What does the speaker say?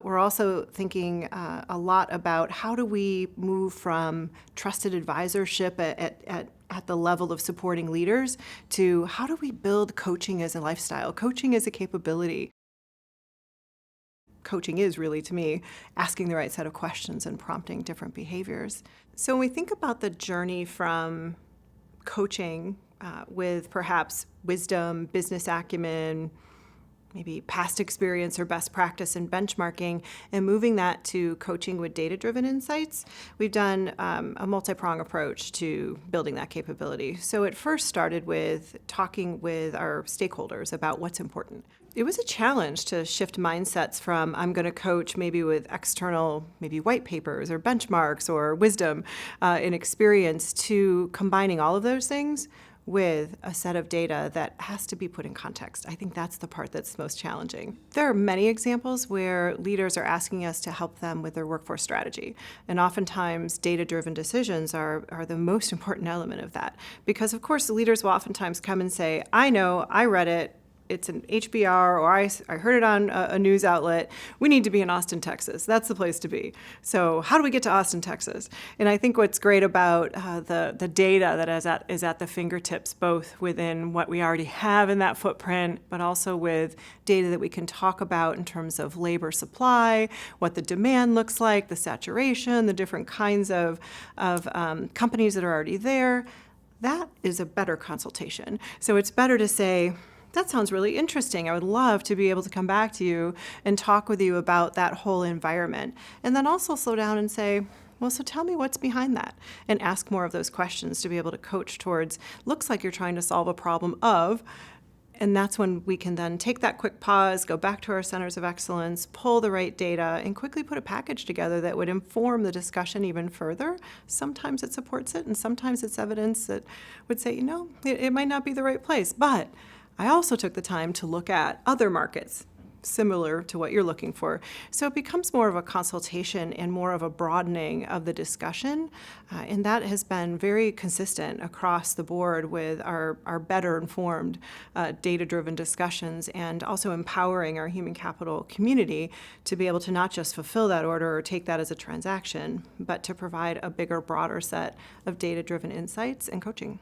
We're also thinking a lot about how do we move from trusted advisorship at the level of supporting leaders to how do we build coaching as a lifestyle, coaching as a capability. Coaching is really, to me, asking the right set of questions and prompting different behaviors. So when we think about the journey from coaching with perhaps wisdom, business acumen, maybe past experience or best practice in benchmarking, and moving that to coaching with data-driven insights, we've done a multi-prong approach to building that capability. So it first started with talking with our stakeholders about what's important. It was a challenge to shift mindsets from I'm going to coach maybe with external, maybe white papers or benchmarks or wisdom and experience to combining all of those things with a set of data that has to be put in context. I think that's the part that's most challenging. There are many examples where leaders are asking us to help them with their workforce strategy. And oftentimes, data-driven decisions are the most important element of that. Because, of course, the leaders will oftentimes come and say, I know, I read it, it's an HBR, or I heard it on a news outlet. We need to be in Austin, Texas. That's the place to be. So how do we get to Austin, Texas? And I think what's great about the data that is at the fingertips, both within what we already have in that footprint, but also with data that we can talk about in terms of labor supply, what the demand looks like, the saturation, the different kinds of companies that are already there, that is a better consultation. So it's better to say, that sounds really interesting. I would love to be able to come back to you and talk with you about that whole environment. And then also slow down and say, well, so tell me what's behind that, and ask more of those questions to be able to coach towards, looks like you're trying to solve a problem of, and that's when we can then take that quick pause, go back to our centers of excellence, pull the right data, and quickly put a package together that would inform the discussion even further. Sometimes it supports it, and sometimes it's evidence that would say, it might not be the right place, but I also took the time to look at other markets similar to what you're looking for. So it becomes more of a consultation and more of a broadening of the discussion. And that has been very consistent across the board with our better informed data-driven discussions, and also empowering our human capital community to be able to not just fulfill that order or take that as a transaction, but to provide a bigger, broader set of data-driven insights and coaching.